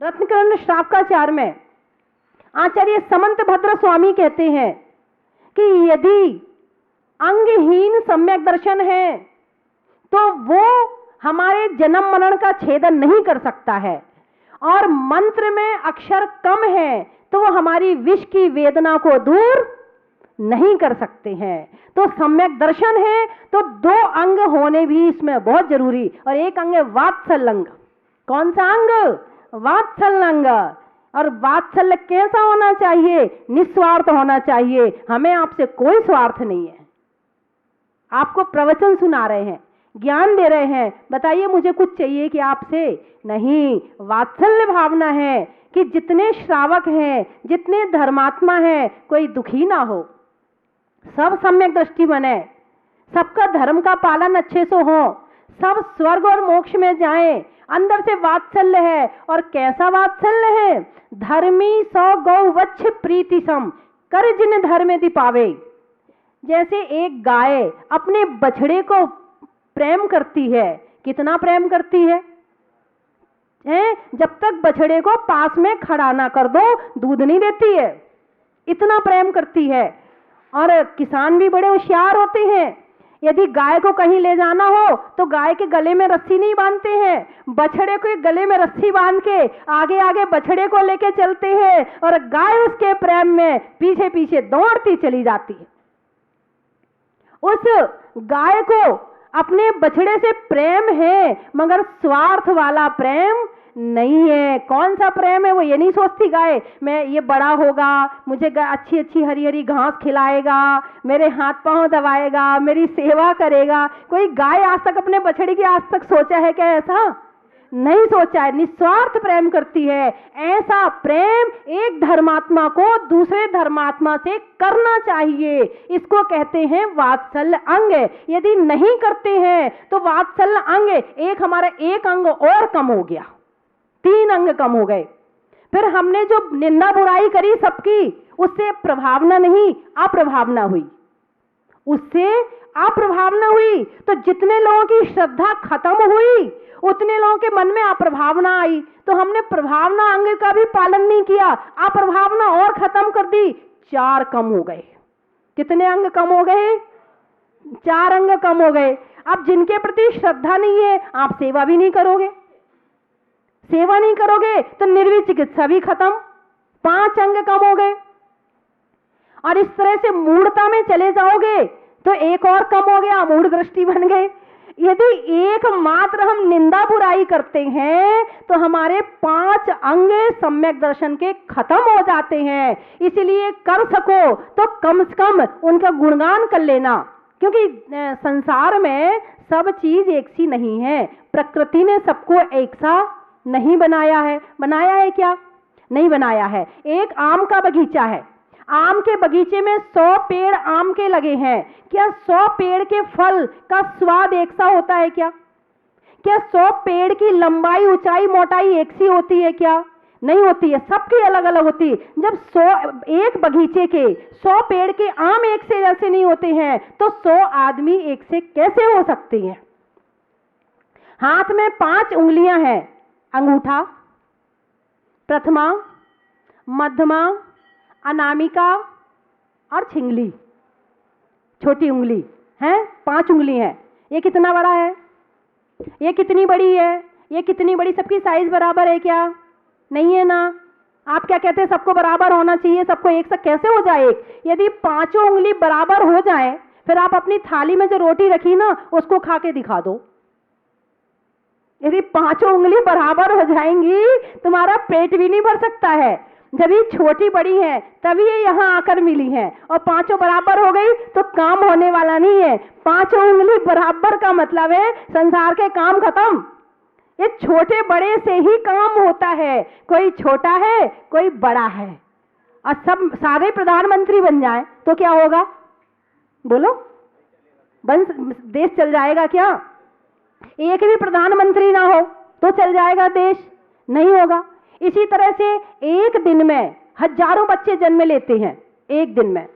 रत्नकर्ण श्रावकाचार में आचार्य समंत भद्र स्वामी कहते हैं कि यदि अंगहीन सम्यक दर्शन है तो वो हमारे जन्म मरण का छेदन नहीं कर सकता है, और मंत्र में अक्षर कम है तो वो हमारी विष की वेदना को दूर नहीं कर सकते हैं। तो सम्यक दर्शन है तो 2 अंग होने भी इसमें बहुत जरूरी, और एक अंग है वात्सल्य अंग। कौन सा अंग? वात्सल्य अंग। और वात्सल्य कैसा होना चाहिए? निस्वार्थ होना चाहिए। हमें आपसे कोई स्वार्थ नहीं है। आपको प्रवचन सुना रहे हैं, ज्ञान दे रहे हैं, बताइए मुझे कुछ चाहिए कि आपसे? नहीं। वात्सल्य भावना है कि जितने श्रावक हैं, जितने धर्मात्मा हैं, कोई दुखी ना हो, सब सम्यक दृष्टि बने, सबका धर्म का पालन अच्छे से हो, सब स्वर्ग और मोक्ष में जाएं। अंदर से वात्सल्य है। और कैसा वात्सल्य है? धर्मी सौ गौ वच्छ प्रीति सम, कर जिन धर्म दिपावे। जैसे एक गाय अपने बछड़े को प्रेम करती है, कितना प्रेम करती है? जब तक बछड़े को पास में खड़ा ना कर दो दूध नहीं देती है, इतना प्रेम करती है। और किसान भी बड़े होशियार होते हैं, यदि गाय को कहीं ले जाना हो तो गाय के गले में रस्सी नहीं बांधते हैं, बछड़े को गले में रस्सी बांध के आगे आगे बछड़े को लेके चलते हैं, और गाय उसके प्रेम में पीछे पीछे दौड़ती चली जाती है। उस गाय को अपने बछड़े से प्रेम है, मगर स्वार्थ वाला प्रेम नहीं है। कौन सा प्रेम है? वो ये नहीं सोचती गाय मैं ये बड़ा होगा, मुझे अच्छी अच्छी हरी हरी घास खिलाएगा, मेरे हाथ पांव दबाएगा, मेरी सेवा करेगा। कोई गाय आज तक अपने बछड़े की आज तक सोचा है क्या? ऐसा नहीं सोचा है। निस्वार्थ प्रेम करती है। ऐसा प्रेम एक धर्मात्मा को दूसरे धर्मात्मा से करना चाहिए। इसको कहते हैं वात्सल्य अंग। यदि नहीं करते हैं तो वात्सल्य अंग, एक हमारा एक अंग और कम हो गया, 3 अंग कम हो गए। फिर हमने जो निंदा बुराई करी सबकी, उससे प्रभावना नहीं अप्रभावना हुई, उससे अप्रभावना हुई। तो जितने लोगों की श्रद्धा खत्म हुई उतने लोगों के मन में अप्रभावना आई। तो हमने प्रभावना अंग का भी पालन नहीं किया, अप्रभावना और खत्म कर दी, 4 कम हो गए। कितने अंग कम हो गए? 4 अंग कम हो गए। अब जिनके प्रति श्रद्धा नहीं है आप सेवा भी नहीं करोगे, सेवा नहीं करोगे तो निर्विध चिकित्सा भी खत्म, 5 अंग कम हो गए। और इस तरह से मूढ़ता में चले जाओगे तो एक और कम हो गया, मूढ़ दृष्टि बन गए। यदि एकमात्र हम निंदा बुराई करते हैं तो हमारे 5 अंग सम्यक दर्शन के खत्म हो जाते हैं। इसलिए कर सको तो कम से कम उनका गुणगान कर लेना, क्योंकि संसार में सब चीज एक सी नहीं है। प्रकृति ने सबको एक सा नहीं बनाया है। बनाया है क्या? नहीं बनाया है। एक आम का बगीचा है, आम के बगीचे में 100 पेड़ आम के लगे हैं। क्या 100 पेड़ के फल का स्वाद एक सा होता है क्या? क्या 100 पेड़ की लंबाई ऊंचाई मोटाई एक सी होती है क्या? नहीं होती है, सबकी अलग अलग होती है। जब एक बगीचे के 100 पेड़ के आम एक से जैसे नहीं होते हैं तो 100 आदमी एक से कैसे हो सकते हैं? हाथ में 5 उंगलियां हैं, अंगूठा, प्रथमा, मध्यमा, अनामिका और छिंगली, छोटी उंगली है, 5 उंगली है। ये कितना बड़ा है? ये कितनी बड़ी है? ये कितनी बड़ी? सबकी साइज बराबर है क्या? नहीं है ना। आप क्या कहते हैं? सबको बराबर होना चाहिए, सबको एक सा कैसे हो जाए एक? यदि 5 उंगली बराबर हो जाए फिर आप अपनी थाली में जो रोटी रखी ना उसको खा के दिखा दो। यदि 5 उंगली बराबर हो जाएंगी तुम्हारा पेट भी नहीं भर सकता है। जब ये छोटी बड़ी है तभी ये यहाँ आकर मिली है, और 5 बराबर हो गई तो काम होने वाला नहीं है। 5 उंगली बराबर का मतलब है संसार के काम खत्म। ये छोटे बड़े से ही काम होता है, कोई छोटा है कोई बड़ा है। और सब सारे प्रधानमंत्री बन जाएं तो क्या होगा? बोलो, देश चल जाएगा क्या? एक भी प्रधानमंत्री ना हो तो चल जाएगा देश? नहीं होगा। इसी तरह से एक दिन में हजारों बच्चे जन्म लेते हैं। एक दिन में,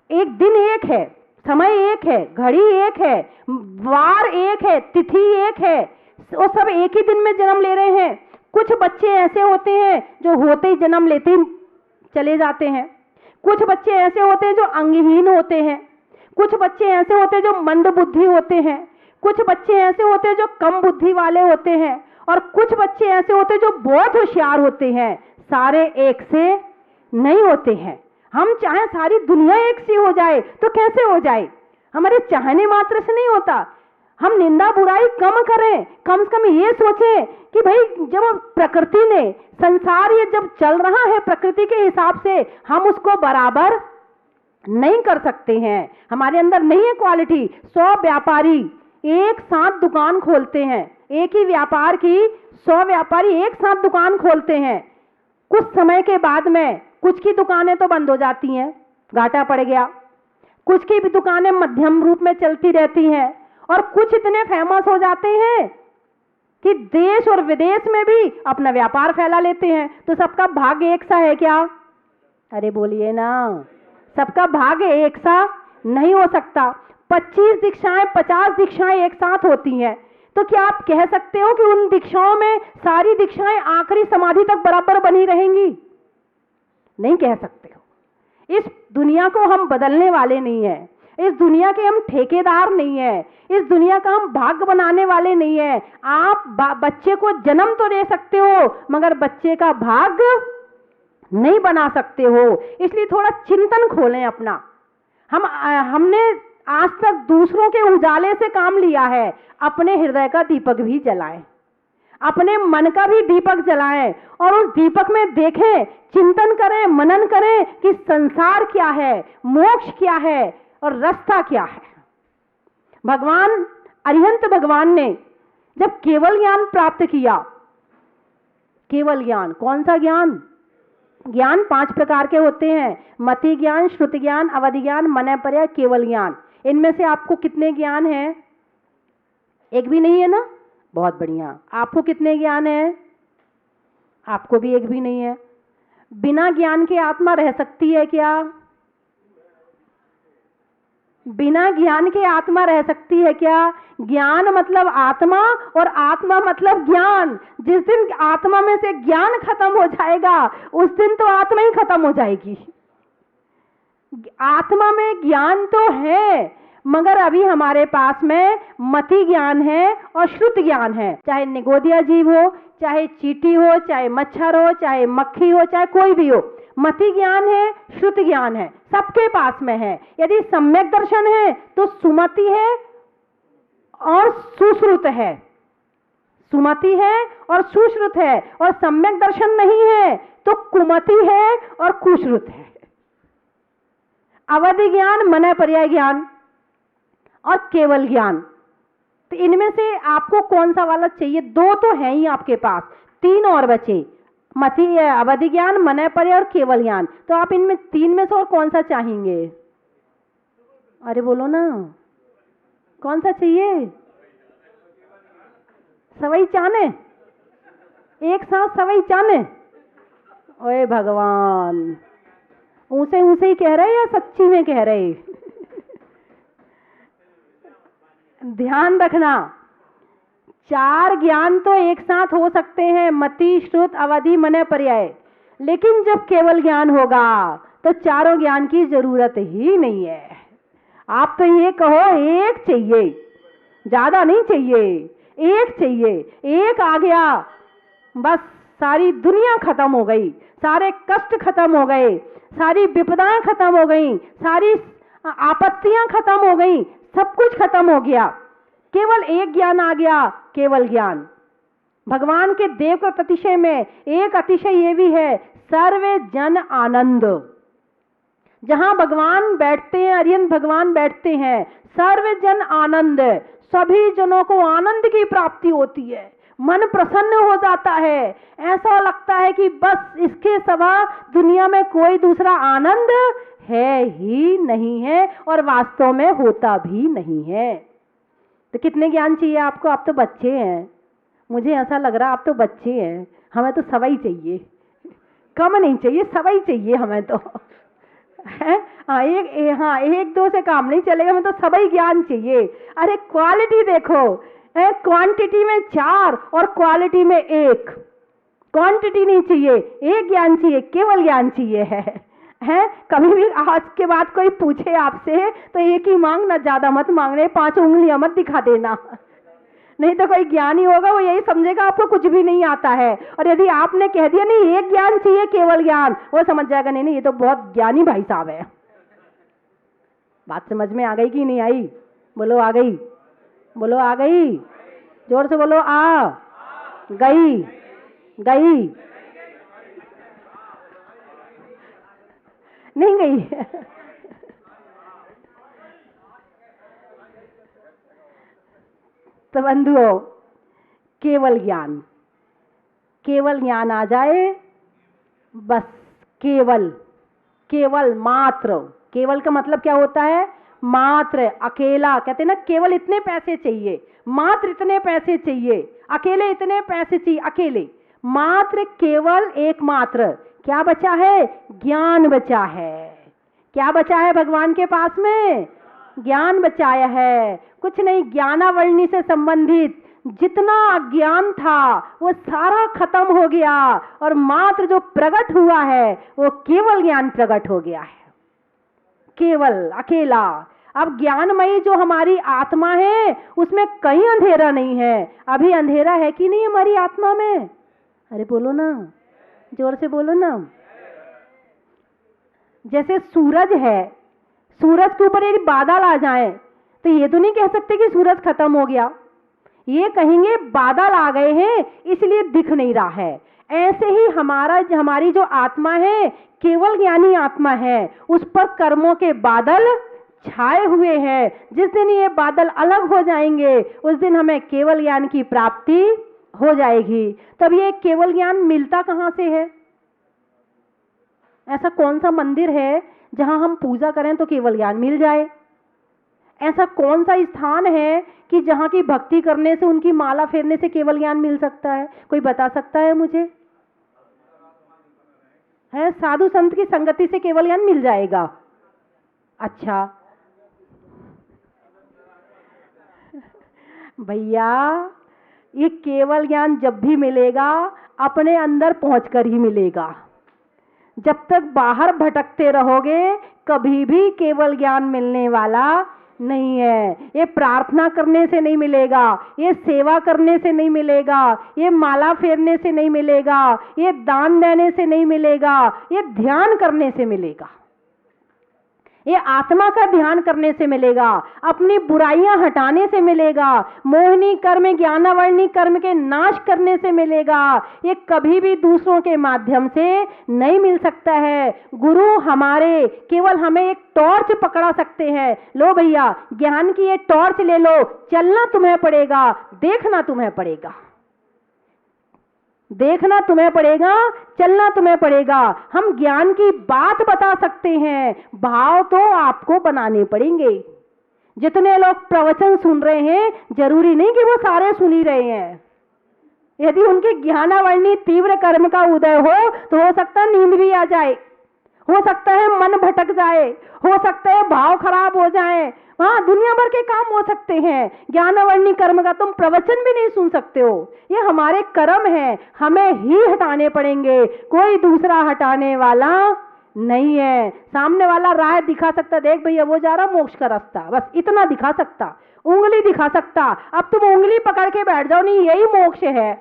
एक दिन एक है, समय एक है, घड़ी एक है, वार एक है, तिथि एक है, वो सब एक ही दिन में जन्म ले रहे हैं। कुछ बच्चे ऐसे होते हैं जो होते ही जन्म लेते ही चले जाते हैं, कुछ बच्चे ऐसे होते हैं जो अंगहीन होते हैं, कुछ बच्चे ऐसे होते हैं जो मंद बुद्धि होते हैं, कुछ बच्चे ऐसे होते हैं जो कम बुद्धि वाले होते हैं, और कुछ बच्चे ऐसे होते हैं जो बहुत होशियार होते हैं। सारे एक से नहीं होते हैं। हम चाहे सारी दुनिया एक सी हो जाए तो कैसे हो जाए? हमारे चाहने मात्र से नहीं होता। हम निंदा बुराई कम करें, कम से कम ये सोचें कि भाई जब प्रकृति ने संसार ये जब चल रहा है प्रकृति के हिसाब से, हम उसको बराबर नहीं कर सकते हैं। हमारे अंदर नहीं है क्वालिटी। 100 व्यापारी एक साथ दुकान खोलते हैं, एक ही व्यापार की 100 व्यापारी एक साथ दुकान खोलते हैं। कुछ समय के बाद में कुछ की दुकानें तो बंद हो जाती हैं, घाटा पड़ गया, कुछ की भी दुकानें मध्यम रूप में चलती रहती हैं, और कुछ इतने फेमस हो जाते हैं कि देश और विदेश में भी अपना व्यापार फैला लेते हैं। तो सबका भाग्य एक सा है क्या? अरे बोलिए ना, सबका भाग्य एक सा नहीं हो सकता। 25 दीक्षाएं 50 दीक्षाएं एक साथ होती हैं, तो क्या आप कह सकते हो कि उन दीक्षाओं में सारी दीक्षाएं आखिरी समाधि तक बराबर बनी रहेंगी? नहीं कह सकते हो। इस दुनिया को हम बदलने वाले नहीं हैं, इस दुनिया के हम ठेकेदार नहीं है, इस दुनिया का हम भाग्य बनाने वाले नहीं है। आप बच्चे को जन्म तो दे सकते हो, मगर बच्चे का भाग्य नहीं बना सकते हो। इसलिए थोड़ा चिंतन खोलें अपना। हमने आज तक दूसरों के उजाले से काम लिया है, अपने हृदय का दीपक भी जलाएं, अपने मन का भी दीपक जलाएं, और उस दीपक में देखें, चिंतन करें, मनन करें कि संसार क्या है, मोक्ष क्या है और रास्ता क्या है। भगवान अरिहंत भगवान ने जब केवल ज्ञान प्राप्त किया, केवल ज्ञान, कौन सा ज्ञान? ज्ञान 5 प्रकार के होते हैं, मति ज्ञान, श्रुति ज्ञान, अवधि ज्ञान, मनयपर्यय, केवल ज्ञान। इनमें से आपको कितने ज्ञान हैं? एक भी नहीं है ना? बहुत बढ़िया। आपको कितने ज्ञान है? आपको भी एक भी नहीं है। बिना ज्ञान के आत्मा रह सकती है क्या? बिना ज्ञान के आत्मा रह सकती है क्या? ज्ञान मतलब आत्मा और आत्मा मतलब ज्ञान। जिस दिन आत्मा में से ज्ञान खत्म हो जाएगा उस दिन तो आत्मा ही खत्म हो जाएगी। आत्मा में ज्ञान तो है, मगर अभी हमारे पास में मति ज्ञान है और श्रुत ज्ञान है। चाहे निगोदिया जीव हो, चाहे चींटी हो, चाहे मच्छर हो, चाहे मक्खी हो, चाहे कोई भी हो, मति ज्ञान है, श्रुत ज्ञान है, सबके पास में है। यदि सम्यक दर्शन है तो सुमति है और सुश्रुत है, सुमति है और सुश्रुत है, और सम्यक दर्शन नहीं है तो कुमति है और कुश्रुत है। अवधि ज्ञान, मनयपर्यय ज्ञान और केवल ज्ञान, तो इनमें से आपको कौन सा वाला चाहिए? 2 तो है ही आपके पास, 3 और बचे, मति, अवधि ज्ञान, मनयपर्यय और केवल ज्ञान। तो आप इनमें 3 में से और कौन सा चाहेंगे? अरे बोलो ना, कौन सा चाहिए? सवई चाने, एक साथ सवई चाने। ओए भगवान, ऊंचे ऊंचे ही कह रहे या सच्ची में कह रहे? ध्यान रखना, 4 ज्ञान तो एक साथ हो सकते हैं, मति, श्रुत, अवधि, मनयपर्यय, लेकिन जब केवल ज्ञान होगा तो चारों ज्ञान की जरूरत ही नहीं है। आप तो ये कहो एक चाहिए, ज्यादा नहीं चाहिए, एक चाहिए। एक आ गया बस सारी दुनिया खत्म हो गई, सारे कष्ट खत्म हो गए, सारी विपदाएं खत्म हो गई, सारी आपत्तियां खत्म हो गई, सब कुछ खत्म हो गया। केवल एक ज्ञान आ गया, केवल ज्ञान। भगवान के देवकृत अतिशय में एक अतिशय ये भी है, सर्वे जन आनंद। जहां भगवान बैठते हैं, अरिहंत भगवान बैठते हैं, सर्वे जन आनंद, सभी जनों को आनंद की प्राप्ति होती है, मन प्रसन्न हो जाता है। ऐसा लगता है कि बस इसके सिवा दुनिया में कोई दूसरा आनंद है ही नहीं है, और वास्तव में होता भी नहीं है। तो कितने ज्ञान चाहिए आपको? आप तो बच्चे हैं, मुझे ऐसा लग रहा आप तो बच्चे हैं। हमें तो सवई चाहिए, कम नहीं चाहिए, सवई चाहिए हमें तो है। हाँ, एक दो से काम नहीं चलेगा, हमें तो सवई ज्ञान चाहिए। अरे क्वालिटी देखो, क्वांटिटी में 4 और क्वालिटी में 1। क्वांटिटी नहीं चाहिए, एक ज्ञान चाहिए, केवल ज्ञान चाहिए है। कभी भी आज के बाद कोई पूछे आपसे तो एक ही मांगना, ज्यादा मत मांगने, 5 उंगलियां मत दिखा देना, नहीं तो कोई ज्ञानी होगा वो यही समझेगा आपको कुछ भी नहीं आता है। और यदि आपने कह दिया नहीं एक ज्ञान चाहिए, केवल ज्ञान, वो समझ जाएगा नहीं नहीं ये तो बहुत ज्ञानी भाई साहब है। बात समझ में आ गई कि नहीं आई? बोलो आ गई, बोलो आ गई, जोर से बोलो आ गई, गई नहीं गई तो बंधुओं, केवल ज्ञान, केवल ज्ञान आ जाए बस। केवल, केवल मात्र, केवल का मतलब क्या होता है? मात्र, अकेला। कहते हैं ना केवल इतने पैसे चाहिए, मात्र इतने पैसे चाहिए, अकेले इतने पैसे चाहिए, अकेले, मात्र, केवल, एकमात्र। क्या बचा है? ज्ञान बचा है। क्या बचा है भगवान के पास में? ज्ञान बचाया है। कुछ नहीं, ज्ञानावरणी से संबंधित जितना अज्ञान था वो सारा खत्म हो गया और मात्र जो प्रकट हुआ है वो केवल ज्ञान प्रकट हो गया है। केवल, अकेला। अब ज्ञानमयी जो हमारी आत्मा है उसमें कहीं अंधेरा नहीं है। अभी अंधेरा है कि नहीं हमारी आत्मा में? अरे बोलो ना, जोर से बोलो ना। जैसे सूरज है, सूरज के ऊपर यदि बादल आ जाएं तो ये तो नहीं कह सकते कि सूरज खत्म हो गया, ये कहेंगे बादल आ गए हैं इसलिए दिख नहीं रहा है। ऐसे ही हमारी जो आत्मा है, केवल ज्ञानी आत्मा है, उस पर कर्मों के बादल छाए हुए हैं। जिस दिन ये बादल अलग हो जाएंगे उस दिन हमें केवल ज्ञान की प्राप्ति हो जाएगी। तब ये केवल ज्ञान मिलता कहां से है? ऐसा कौन सा मंदिर है जहां हम पूजा करें तो केवल ज्ञान मिल जाए? ऐसा कौन सा स्थान है कि जहां की भक्ति करने से, उनकी माला फेरने से केवल ज्ञान मिल सकता है? कोई बता सकता है मुझे? है, साधु संत की संगति से केवल ज्ञान मिल जाएगा। अच्छा भैया, ये केवल ज्ञान जब भी मिलेगा अपने अंदर पहुंचकर ही मिलेगा। जब तक बाहर भटकते रहोगे कभी भी केवल ज्ञान मिलने वाला नहीं है। ये प्रार्थना करने से नहीं मिलेगा, ये सेवा करने से नहीं मिलेगा, ये माला फेरने से नहीं मिलेगा, ये दान देने से नहीं मिलेगा, ये ध्यान करने से मिलेगा। ये आत्मा का ध्यान करने से मिलेगा, अपनी बुराइयां हटाने से मिलेगा, मोहिनी कर्म, ज्ञानावरणी कर्म के नाश करने से मिलेगा। ये कभी भी दूसरों के माध्यम से नहीं मिल सकता है। गुरु हमारे केवल हमें एक टॉर्च पकड़ा सकते हैं, लो भैया ज्ञान की ये टॉर्च ले लो, चलना तुम्हें पड़ेगा, देखना तुम्हें पड़ेगा, देखना तुम्हें पड़ेगा, चलना तुम्हें पड़ेगा। हम ज्ञान की बात बता सकते हैं, भाव तो आपको बनाने पड़ेंगे। जितने लोग प्रवचन सुन रहे हैं जरूरी नहीं कि वो सारे सुन ही रहे हैं। यदि उनके ज्ञानावरणी तीव्र कर्म का उदय हो सकता है नींद भी आ जाए, हो सकता है मन भटक जाए, हो सकता है भाव खराब हो जाए, वहां दुनिया भर के काम हो सकते हैं। ज्ञानावरणी कर्म का तुम प्रवचन भी नहीं सुन सकते हो। ये हमारे कर्म है, हमें ही हटाने पड़ेंगे, कोई दूसरा हटाने वाला नहीं है। सामने वाला राह दिखा सकता, देख भैया वो जा रहा मोक्ष का रास्ता, बस इतना दिखा सकता, उंगली दिखा सकता। अब तुम उंगली पकड़ के बैठ जाओ नहीं यही मोक्ष है,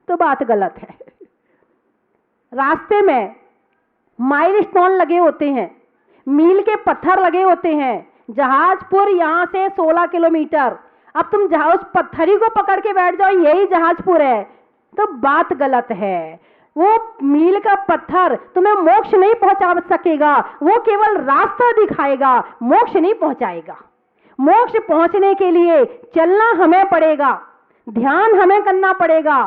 तो बात गलत है। रास्ते में माइलस्टोन लगे होते हैं, मील के पत्थर लगे होते हैं। जहाजपुर यहां से 16 किलोमीटर, अब तुम उस पत्थरी को पकड़ के बैठ जाओ यही जहाजपुर है, तो बात गलत है। वो मील का पत्थर तुम्हें मोक्ष नहीं पहुंचा सकेगा, वो केवल रास्ता दिखाएगा, मोक्ष नहीं पहुंचाएगा। मोक्ष पहुंचने के लिए चलना हमें पड़ेगा, ध्यान हमें करना पड़ेगा,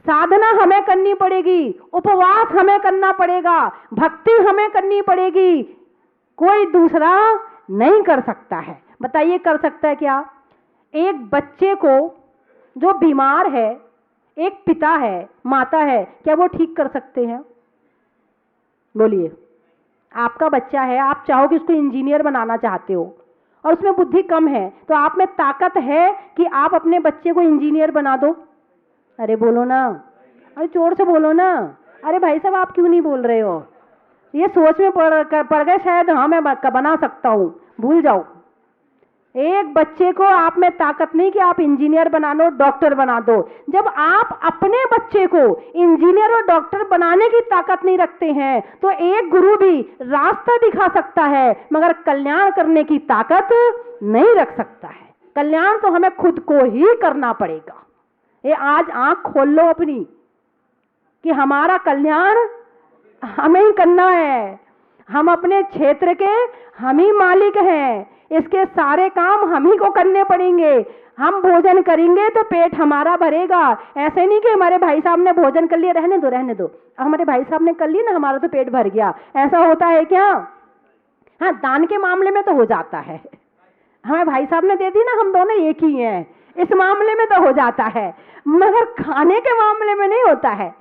साधना हमें करनी पड़ेगी, उपवास हमें करना पड़ेगा, भक्ति हमें करनी पड़ेगी। कोई दूसरा नहीं कर सकता है। बताइए कर सकता है क्या? एक बच्चे को जो बीमार है, एक पिता है, माता है, क्या वो ठीक कर सकते हैं? बोलिए। आपका बच्चा है, आप चाहो कि उसको इंजीनियर बनाना चाहते हो और उसमें बुद्धि कम है, तो आप में ताकत है कि आप अपने बच्चे को इंजीनियर बना दो? अरे बोलो ना, अरे जोर से बोलो ना। अरे भाई साहब आप क्यों नहीं बोल रहे हो? ये सोच में पड़ गए शायद, हाँ मैं बना सकता हूँ। भूल जाओ। एक बच्चे को आप में ताकत नहीं कि आप इंजीनियर बना लो, डॉक्टर बना दो। जब आप अपने बच्चे को इंजीनियर और डॉक्टर बनाने की ताकत नहीं रखते हैं तो एक गुरु भी रास्ता दिखा सकता है मगर कल्याण करने की ताकत नहीं रख सकता है। कल्याण तो हमें खुद को ही करना पड़ेगा। ये आज आंख खोल लो अपनी कि हमारा कल्याण हमें ही करना है। हम अपने क्षेत्र के हम ही मालिक हैं। इसके सारे काम हम ही को करने पड़ेंगे। हम भोजन करेंगे तो पेट हमारा भरेगा। ऐसे नहीं कि हमारे भाई साहब ने भोजन कर लिया, रहने दो रहने दो, हमारे भाई साहब ने कर लिया ना, हमारा तो पेट भर गया। ऐसा होता है क्या? हाँ, दान के मामले में तो हो जाता है। हमें भाई साहब ने दे दी ना, हम दोनों एक ही हैं, इस मामले में तो हो जाता है, मगर खाने के मामले में नहीं होता है।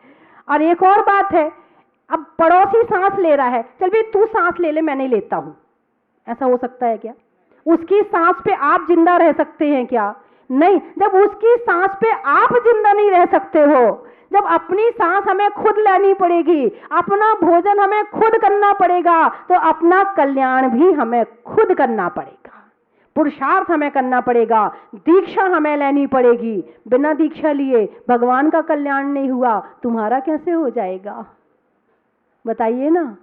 और एक और बात है, अब पड़ोसी सांस ले रहा है, चल भाई तू सांस ले ले, मैं नहीं लेता हूं, ऐसा हो सकता है क्या? उसकी सांस पे आप जिंदा रह सकते हैं क्या? नहीं। जब उसकी सांस पे आप जिंदा नहीं रह सकते हो, जब अपनी सांस हमें खुद लेनी पड़ेगी, अपना भोजन हमें खुद करना पड़ेगा, तो अपना कल्याण भी हमें खुद करना पड़ेगा। पुरुषार्थ हमें करना पड़ेगा, दीक्षा हमें लेनी पड़ेगी। बिना दीक्षा लिए भगवान का कल्याण नहीं हुआ, तुम्हारा कैसे हो जाएगा? बताइए ना,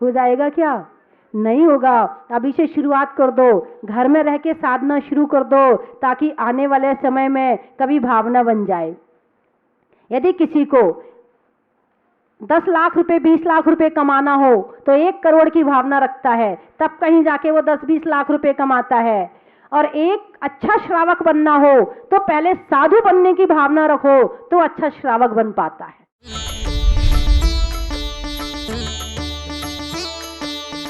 हो जाएगा क्या? नहीं होगा। अभी से शुरुआत कर दो, घर में रह के साधना शुरू कर दो, ताकि आने वाले समय में कभी भावना बन जाए। यदि किसी को 10 लाख रुपए 20 लाख रुपए कमाना हो तो 1 करोड़ की भावना रखता है, तब कहीं जाके वो 10-20 लाख रुपए कमाता है। और एक अच्छा श्रावक बनना हो तो पहले साधु बनने की भावना रखो तो अच्छा श्रावक बन पाता है।